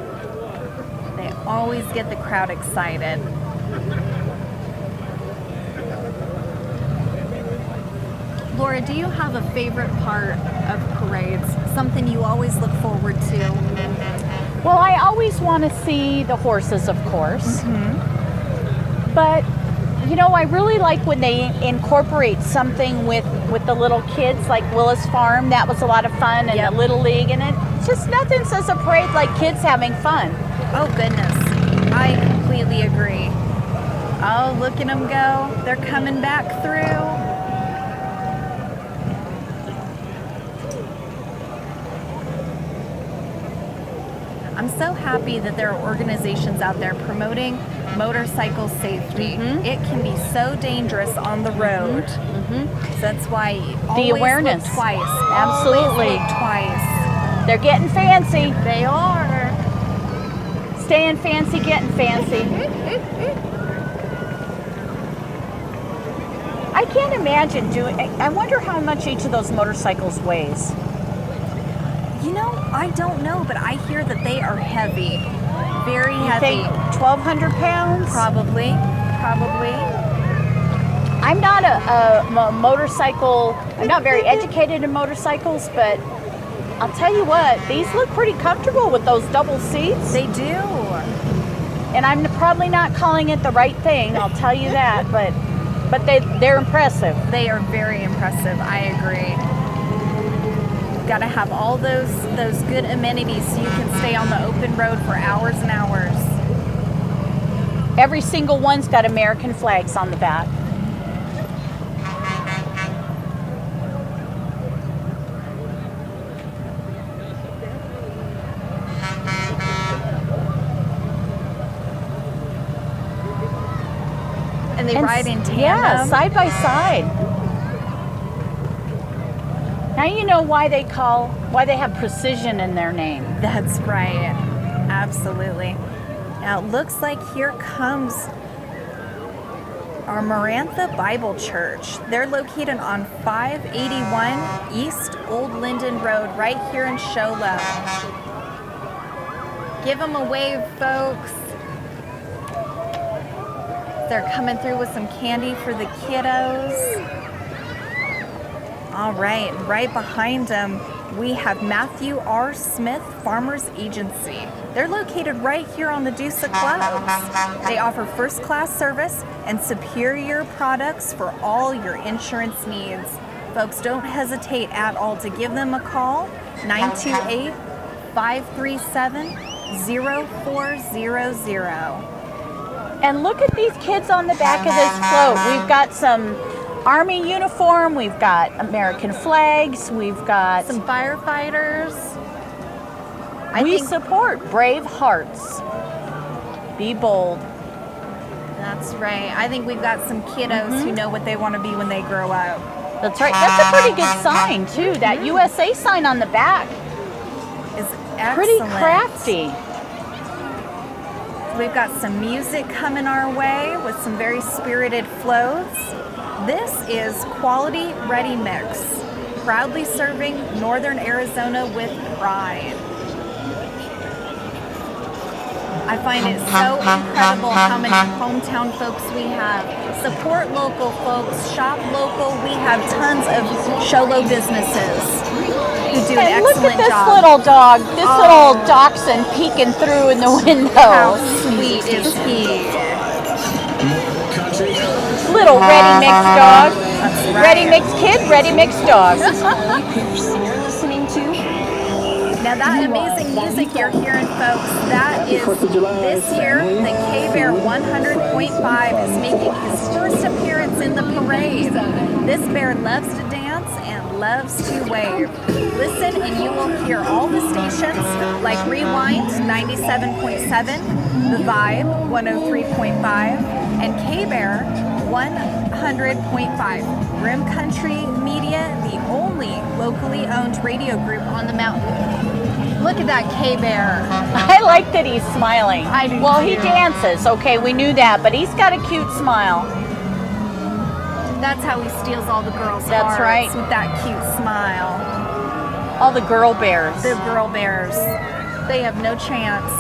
Speaker 1: They always get the crowd excited. Laura, do you have a favorite part of parades? Something you always look forward to?
Speaker 2: Well, I always want to see the horses, of course.
Speaker 1: Mm-hmm.
Speaker 2: But, you know, I really like when they incorporate something with the little kids, like Willis Farm. That was a lot of fun, and
Speaker 1: Yep.
Speaker 2: the Little League. And it's just nothing says a parade like kids having fun.
Speaker 1: Oh, goodness. I completely agree. Oh, look at them go. They're coming back through. I'm so happy that there are organizations out there promoting motorcycle safety.
Speaker 2: Mhm.
Speaker 1: It can be so dangerous on the road.
Speaker 2: Mm-hmm.
Speaker 1: So that's why
Speaker 2: The awareness.
Speaker 1: Look twice.
Speaker 2: Absolutely.
Speaker 1: Always look twice.
Speaker 2: They're getting fancy.
Speaker 1: They are.
Speaker 2: Staying fancy, getting fancy. I can't imagine doing. I wonder how much each of those motorcycles weighs.
Speaker 1: You know, I don't know, but I hear that they are heavy. Very
Speaker 2: You
Speaker 1: heavy.
Speaker 2: think 1,200 pounds?
Speaker 1: Probably.
Speaker 2: I'm not a motorcycle. I'm not very educated in motorcycles, but I'll tell you what, these look pretty comfortable with those double seats.
Speaker 1: They do.
Speaker 2: And I'm probably not calling it the right thing. I'll tell you that, but they're impressive.
Speaker 1: They are very impressive. I agree. Got to have all those good amenities so you can stay on the open road for hours and hours.
Speaker 2: Every single one's got American flags on the back.
Speaker 1: And they ride in tandem.
Speaker 2: Yeah, side by side. Now you know why they have precision in their name.
Speaker 1: That's right. Absolutely. Now it looks like here comes our Marantha Bible Church. They're located on 581 East Old Linden Road right here in Show Low. Give them a wave, folks. They're coming through with some candy for the kiddos. All right, right behind them, we have Matthew R. Smith Farmers Agency. They're located right here on the Deuce of Clouds. They offer first-class service and superior products for all your insurance needs. Folks, don't hesitate at all to give them a call, 928-537-0400.
Speaker 2: And look at these kids on the back of this float. We've got some Army uniform, we've got American flags, we've got
Speaker 1: Some firefighters.
Speaker 2: we support brave hearts. Be bold.
Speaker 1: That's right. I think we've got some kiddos who know what they want to be when they grow up.
Speaker 2: That's right. That's a pretty good sign too. That USA sign on the back.
Speaker 1: Is
Speaker 2: Pretty
Speaker 1: excellent.
Speaker 2: crafty.
Speaker 1: We've got some music coming our way with some very spirited floats. This is Quality Ready Mix, proudly serving Northern Arizona with pride. I find it so incredible how many hometown folks we have. Support local folks, shop local. We have tons of Sholo businesses who do an
Speaker 2: look
Speaker 1: excellent
Speaker 2: at this
Speaker 1: job.
Speaker 2: little dog, this little dachshund peeking through in the window.
Speaker 1: How sweet is he?
Speaker 2: Little ready mix dog.
Speaker 1: That's right.
Speaker 2: Ready mix kid, ready mix dog.
Speaker 1: Now that amazing music you're hearing, folks, that is this year, the K-Bear 100.5 is making his first appearance in the parade. This bear loves to dance and loves to wave. Listen and you will hear all the stations like Rewind 97.7, The Vibe 103.5, and K-Bear 100.5. Rim Country Media, the only locally owned radio group on the mountain. Look at that K-Bear.
Speaker 2: I like that he's smiling.
Speaker 1: I do
Speaker 2: Well, he
Speaker 1: too.
Speaker 2: dances, okay, we knew that, but he's got a cute smile.
Speaker 1: That's how he steals all the girls'
Speaker 2: That's
Speaker 1: hearts,
Speaker 2: right.
Speaker 1: with that cute smile.
Speaker 2: All the girl bears.
Speaker 1: The girl bears, they have no chance.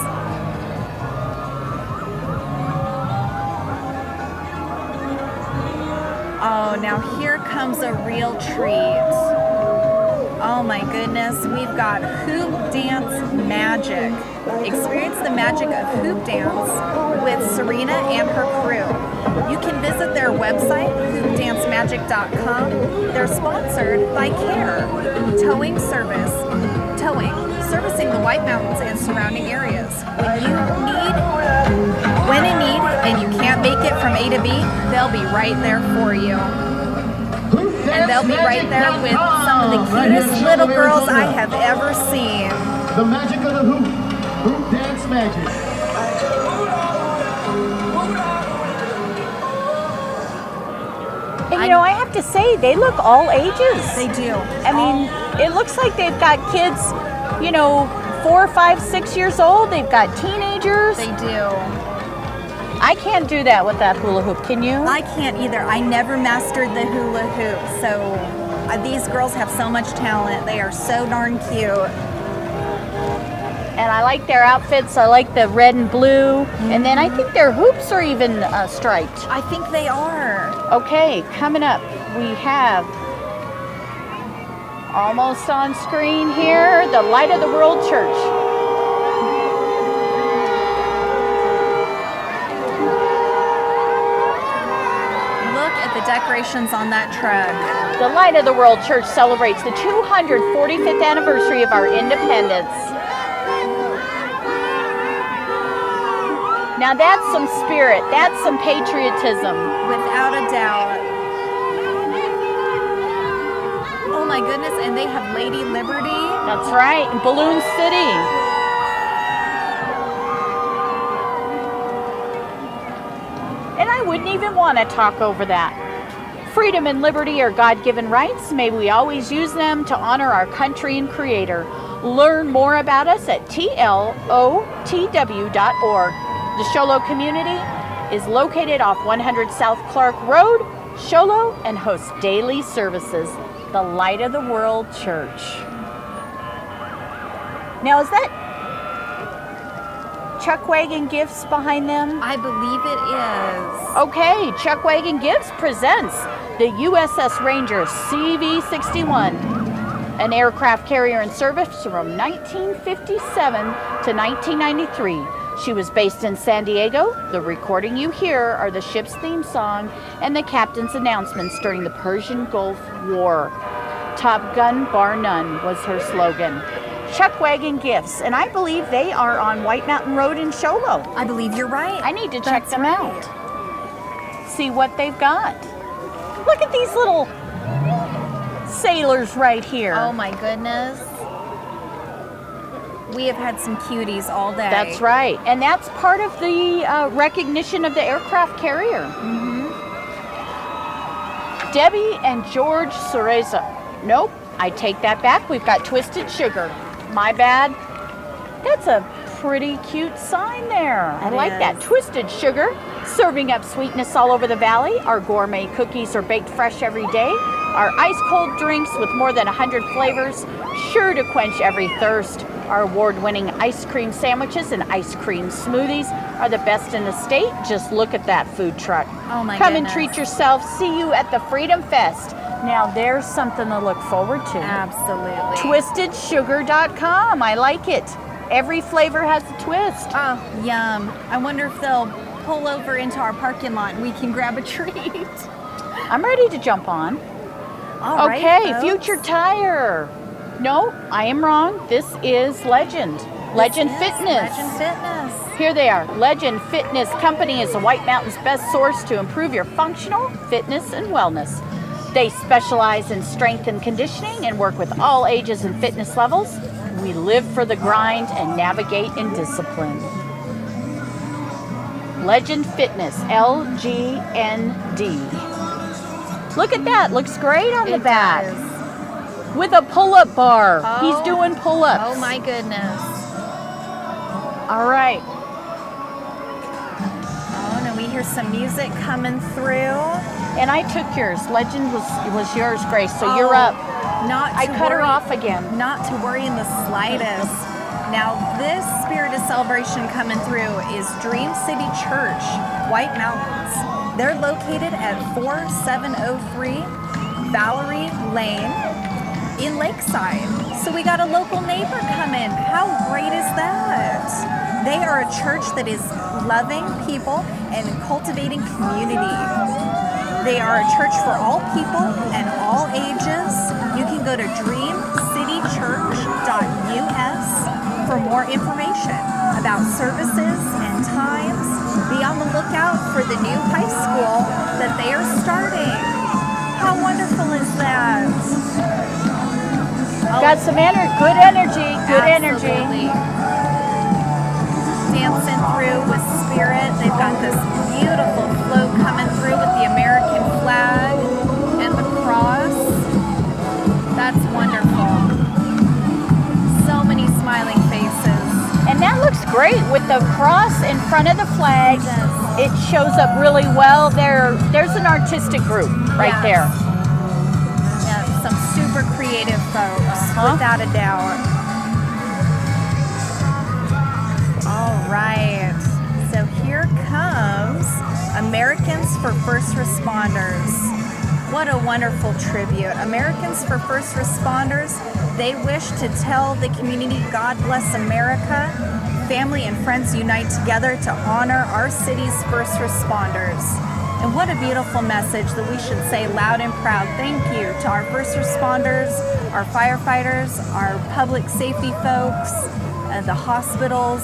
Speaker 1: Oh, now here comes a real treat. Oh my goodness, we've got hoop dance magic. Experience the magic of hoop dance with Serena and her crew. You can visit their website, hoopdancemagic.com. They're sponsored by CARE, Towing Service, servicing the White Mountains and surrounding areas. When in need, and you can't make it from A to B, they'll be right there for you. And they'll be right there with some of the cutest little girls I have ever seen.
Speaker 3: The magic of the hoop. Hoop dance magic.
Speaker 2: And you know, I have to say, they look all ages.
Speaker 1: They do.
Speaker 2: I mean, it looks like they've got kids, 4, 5, 6 years old. They've got teenagers.
Speaker 1: They do.
Speaker 2: I can't do that with that hula hoop, can you?
Speaker 1: I can't either. I never mastered the hula hoop. So these girls have so much talent. They are so darn cute.
Speaker 2: And I like their outfits. I like the red and blue. And then I think their hoops are even striped.
Speaker 1: I think they are.
Speaker 2: Okay, coming up, we have almost on screen here, the Light of the World Church.
Speaker 1: Look at the decorations on that truck.
Speaker 2: The Light of the World Church celebrates the 245th anniversary of our independence. Now that's some spirit, that's some patriotism.
Speaker 1: Without a doubt. Oh my goodness, and they have Lady Liberty.
Speaker 2: That's right, in Balloon City. And I wouldn't even want to talk over that. Freedom and liberty are God-given rights. May we always use them to honor our country and Creator. Learn more about us at tlotw.org. The Sholo community is located off 100 South Clark Road, Sholo, and hosts daily services. The Light of the World Church. Now, is that Chuck Wagon Gifts behind them?
Speaker 1: I believe it is.
Speaker 2: Okay, Chuck Wagon Gifts presents the USS Ranger CV-61, an aircraft carrier in service from 1957 to 1993. She was based in San Diego. The recording you hear are the ship's theme song and the captain's announcements during the Persian Gulf War. Top Gun, bar none, was her slogan. Chuck Wagon Gifts, and I believe they are on White Mountain Road in Sholo.
Speaker 1: I believe you're right.
Speaker 2: I need to check
Speaker 1: That's
Speaker 2: them
Speaker 1: right.
Speaker 2: out. See what they've got. Look at these little sailors right here.
Speaker 1: Oh my goodness. We have had some cuties all day.
Speaker 2: That's right. And that's part of the recognition of the aircraft carrier. Debbie and George Cereza. Nope, I take that back. We've got Twisted Sugar. My bad. That's a pretty cute sign there. I like
Speaker 1: is.
Speaker 2: that. Twisted Sugar, serving up sweetness all over the valley. Our gourmet cookies are baked fresh every day. Our ice-cold drinks with more than 100 flavors, sure to quench every thirst. Our award-winning ice cream sandwiches and ice cream smoothies are the best in the state. Just look at that food truck.
Speaker 1: Oh my
Speaker 2: Come
Speaker 1: goodness.
Speaker 2: and treat yourself. See you at the Freedom Fest. Now there's something to look forward to.
Speaker 1: Absolutely.
Speaker 2: TwistedSugar.com. I like it. Every flavor has a twist.
Speaker 1: Oh, yum. I wonder if they'll pull over into our parking lot and we can grab a treat.
Speaker 2: I'm ready to jump on.
Speaker 1: All right,
Speaker 2: Okay,
Speaker 1: folks.
Speaker 2: Future Tire. No, I am wrong. This is Legend. Legend
Speaker 1: This is
Speaker 2: Fitness.
Speaker 1: Legend Fitness.
Speaker 2: Here they are. Legend Fitness Company is the White Mountain's best source to improve your functional fitness and wellness. They specialize in strength and conditioning and work with all ages and fitness levels. We live for the grind and navigate in discipline. Legend Fitness, LGND. Look at that. Looks great on the
Speaker 1: It
Speaker 2: back.
Speaker 1: does.
Speaker 2: With a pull-up bar.
Speaker 1: Oh.
Speaker 2: He's doing pull-ups.
Speaker 1: Oh my goodness.
Speaker 2: All right.
Speaker 1: Oh, no, we hear some music coming through.
Speaker 2: And I took yours. Legend was yours, Grace. So you're
Speaker 1: Oh,
Speaker 2: up.
Speaker 1: Not
Speaker 2: I
Speaker 1: to
Speaker 2: cut her
Speaker 1: worry-
Speaker 2: off again.
Speaker 1: Not to worry in the slightest. Now, this spirit of celebration coming through is Dream City Church, White Mountains. They're located at 4703 Valerie Lane in Lakeside. So we got a local neighbor coming. How great is that? They are a church that is loving people and cultivating community. They are a church for all people and all ages. You can go to dreamcitychurch.us for more information about services and times. Be on the lookout for the new high school that they are starting. How wonderful is that? Oh,
Speaker 2: Got some good energy. Good energy.
Speaker 1: absolutely. Dancing through with spirit. They've got this beautiful float coming through with the American flag and the cross. That's wonderful. So many smiling faces.
Speaker 2: And that looks great with the cross in front of the flag. It shows up really well. There's an artistic group right
Speaker 1: Yes.
Speaker 2: there.
Speaker 1: Yeah, some super creative folks, without a doubt. All right. So here comes Americans for First Responders. What a wonderful tribute. Americans for First Responders, they wish to tell the community, God bless America. Family and friends unite together to honor our city's first responders. And what a beautiful message that we should say loud and proud. Thank you to our first responders, our firefighters, our public safety folks, the hospitals,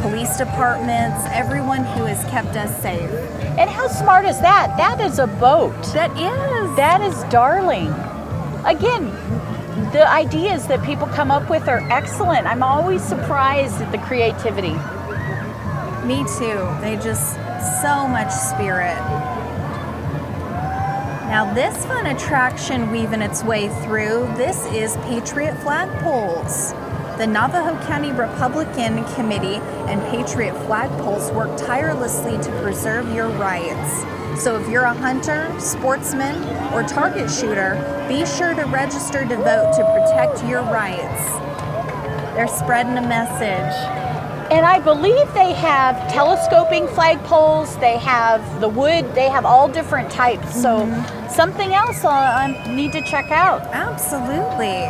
Speaker 1: police departments, everyone who has kept us safe.
Speaker 2: And how smart is that? That is a boat.
Speaker 1: That is.
Speaker 2: That is darling. Again, the ideas that people come up with are excellent. I'm always surprised at the creativity.
Speaker 1: Me too. They just, so much spirit. Now this fun attraction weaving its way through, this is Patriot Flagpoles. The Navajo County Republican Committee and Patriot Flagpoles work tirelessly to preserve your rights. So if you're a hunter, sportsman, or target shooter, be sure to register to vote to protect your rights. They're spreading a message.
Speaker 2: And I believe they have telescoping flagpoles, they have the wood, they have all different types. So something else I need to check out.
Speaker 1: Absolutely.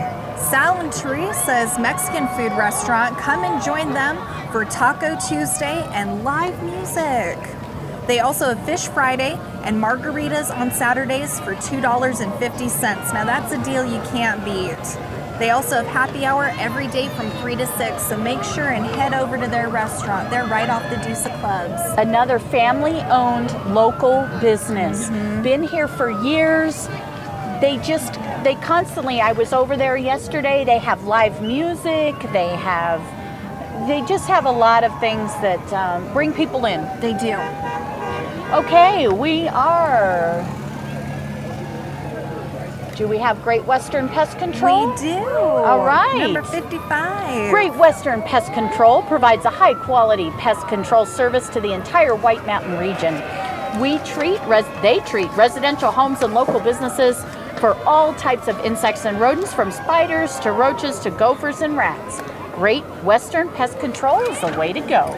Speaker 1: Sal and Teresa's Mexican food restaurant, come and join them for Taco Tuesday and live music. They also have Fish Friday and margaritas on Saturdays for $2.50. Now that's a deal you can't beat. They also have happy hour every day from 3 to 6, so make sure and head over to their restaurant. They're right off the Deuce of Clubs.
Speaker 2: Another family-owned local business. Been here for years. They constantly, I was over there yesterday, they have live music, they just have a lot of things that bring people in.
Speaker 1: They do.
Speaker 2: Okay, we are Do we have Great Western Pest Control?
Speaker 1: We do.
Speaker 2: All right.
Speaker 1: Number 55.
Speaker 2: Great Western Pest Control provides a high-quality pest control service to the entire White Mountain region. They treat residential homes and local businesses for all types of insects and rodents, from spiders to roaches to gophers and rats. Great Western Pest Control is the way to go.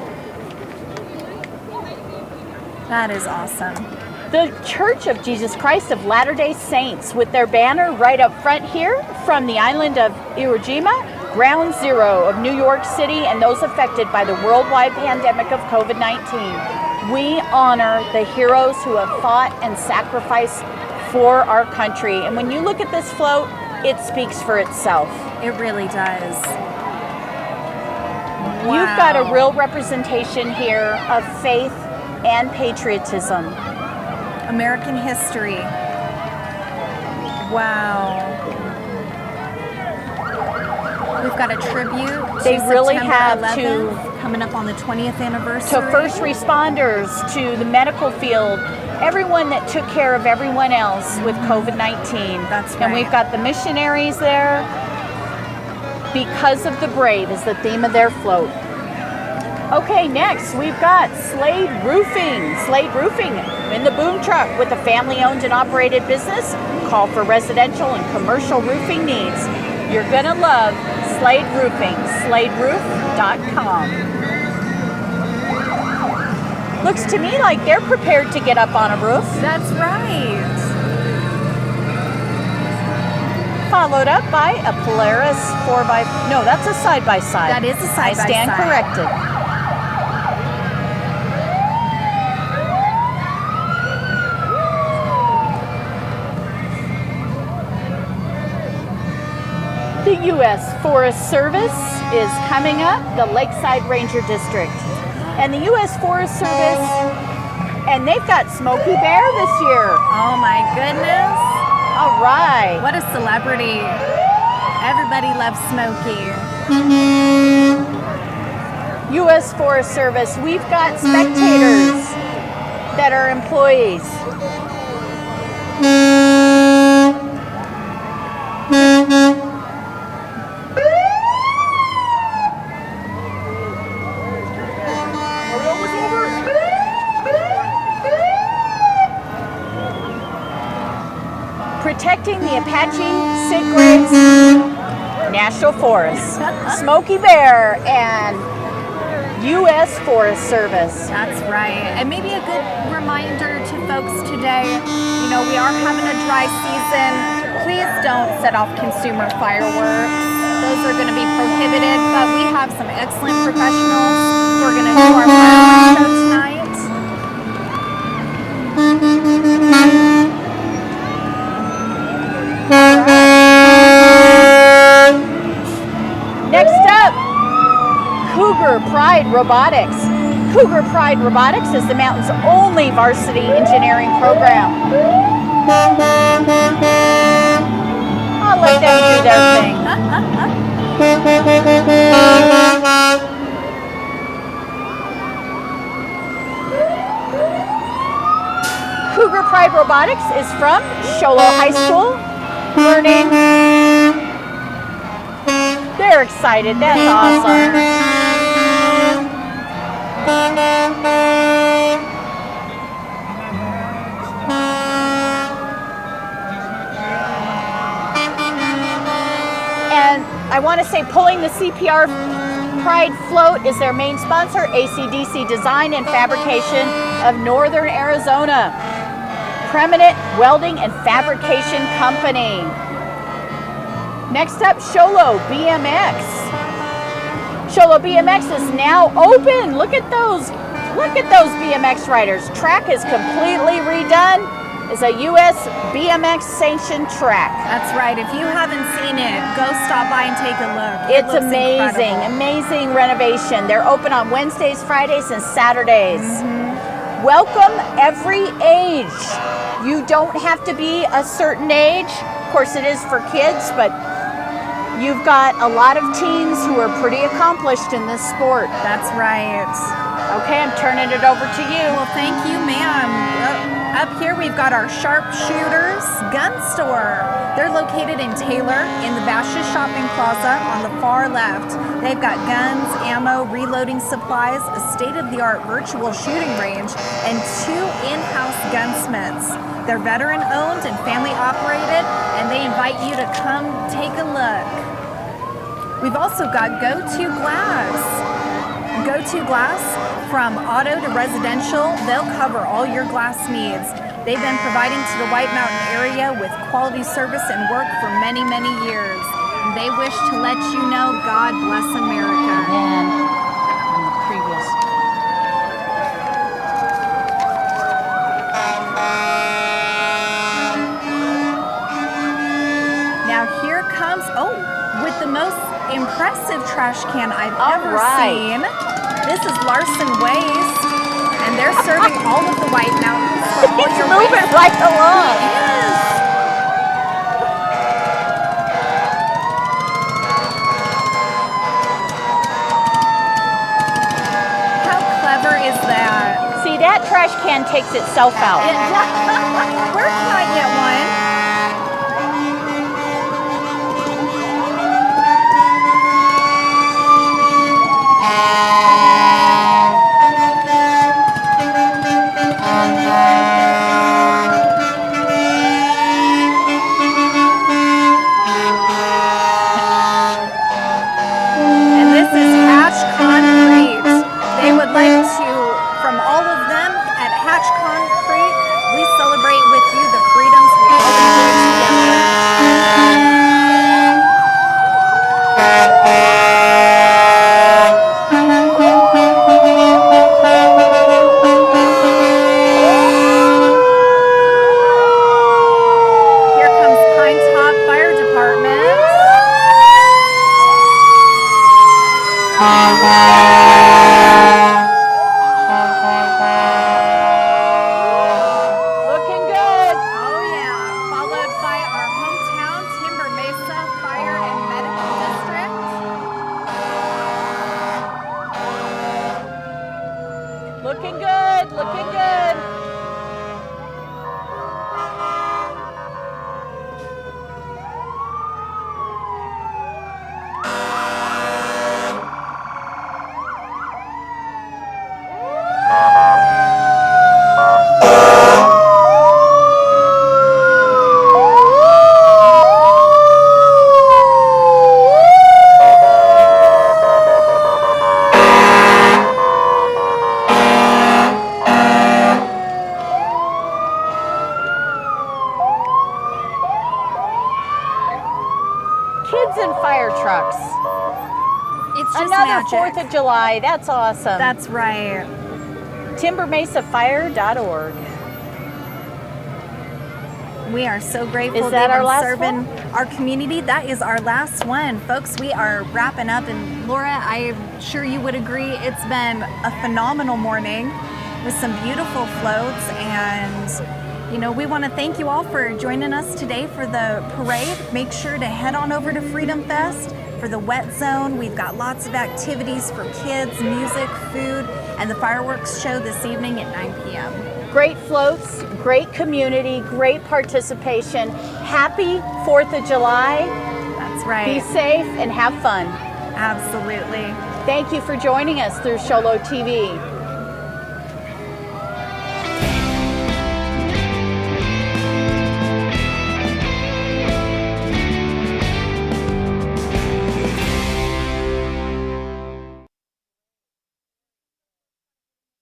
Speaker 1: That is awesome.
Speaker 2: The Church of Jesus Christ of Latter-day Saints, with their banner right up front here from the island of Iwo Jima, ground zero of New York City and those affected by the worldwide pandemic of COVID-19. We honor the heroes who have fought and sacrificed for our country. And when you look at this float, it speaks for itself.
Speaker 1: It really does. Wow.
Speaker 2: You've got a real representation here of faith and patriotism.
Speaker 1: American history. Wow. We've got a tribute
Speaker 2: They
Speaker 1: to
Speaker 2: really
Speaker 1: September
Speaker 2: have
Speaker 1: 11th, coming up on the 20th anniversary.
Speaker 2: To first responders, to the medical field, everyone that took care of everyone else with COVID-19.
Speaker 1: That's right.
Speaker 2: And we've got the missionaries there. Because of the brave is the theme of their float. Okay, next we've got Slade Roofing. Slade Roofing in the boom truck with a family-owned and operated business. Call for residential and commercial roofing needs. You're gonna love Slade Roofing. SladeRoof.com. Looks to me like they're prepared to get up on a roof.
Speaker 1: That's right.
Speaker 2: Followed up by a Polaris 4x... No, that's a side-by-side.
Speaker 1: That is a side-by-side.
Speaker 2: I stand corrected. The U.S. Forest Service is coming up, the Lakeside Ranger District. And the U.S. Forest Service, and they've got Smokey Bear this year.
Speaker 1: Oh my goodness.
Speaker 2: All right.
Speaker 1: What a celebrity. Everybody loves Smokey.
Speaker 2: U.S. Forest Service, we've got spectators that are employees. Protecting the Apache Sid Graves National Forest. Smokey Bear and U.S. Forest Service.
Speaker 1: That's right. And maybe a good reminder to folks today, you know, we are having a dry season. Please don't set off consumer fireworks. Those are going to be prohibited, but we have some excellent professionals who are going to do our fireworks show tonight.
Speaker 2: Next up, Cougar Pride Robotics. Cougar Pride Robotics is the mountain's only varsity engineering program. I'll let them do their thing. Cougar Pride Robotics is from Show Low High School. Learning. They're excited. That's awesome. And I want to say pulling the CPR Pride float is their main sponsor, ACDC Design and Fabrication of Northern Arizona. Preeminent Welding and Fabrication Company. Next up, Sholo BMX. Sholo BMX is now open. Look at those BMX riders. Track is completely redone. It's a U.S. BMX sanctioned track.
Speaker 1: That's right. If you haven't seen it, go stop by and take a look.
Speaker 2: It's amazing, amazing renovation. They're open on Wednesdays, Fridays, and Saturdays. Mm-hmm. Welcome every age. You don't have to be a certain age. Of course, it is for kids, but you've got a lot of teens who are pretty accomplished in this sport.
Speaker 1: That's right.
Speaker 2: Okay, I'm turning it over to you.
Speaker 1: Well, thank you, ma'am. Up here we've got our Sharpshooters Gun Store. They're located in Taylor in the Bash's Shopping Plaza on the far left. They've got guns, ammo, reloading supplies, a state-of-the-art virtual shooting range, and 2 in-house gunsmiths. They're veteran-owned and family-operated, and they invite you to come take a look. We've also got Go-To Glass. Go-To Glass, from auto to residential, they'll cover all your glass needs. They've been providing to the White Mountain area with quality service and work for many, many years. They wish to let you know God bless America.
Speaker 2: And on the previous.
Speaker 1: Now here comes, with the most impressive trash can I've ever
Speaker 2: right.
Speaker 1: seen. This is Larson Waste, and they're serving all of the White Mountains for all your
Speaker 2: Move it right along.
Speaker 1: Yes. How clever is that?
Speaker 2: See, that trash can takes itself out.
Speaker 1: Where can I get one?
Speaker 2: Looking good, looking good. Kids and fire trucks.
Speaker 1: It's just
Speaker 2: another
Speaker 1: magic.
Speaker 2: 4th of July. That's awesome.
Speaker 1: That's right.
Speaker 2: TimberMesaFire.org.
Speaker 1: We are so grateful
Speaker 2: Is that
Speaker 1: they've
Speaker 2: our
Speaker 1: been
Speaker 2: last
Speaker 1: serving
Speaker 2: one?
Speaker 1: our community. That is our last one. Folks, we are wrapping up, and Laura, I'm sure you would agree, it's been a phenomenal morning with some beautiful floats, and we want to thank you all for joining us today for the parade. Make sure to head on over to Freedom Fest for the wet zone. We've got lots of activities for kids, music, food, and the fireworks show this evening at 9 p.m.
Speaker 2: Great floats, great community, great participation. Happy 4th of July.
Speaker 1: That's right.
Speaker 2: Be safe and have fun.
Speaker 1: Absolutely.
Speaker 2: Thank you for joining us through Sholo TV.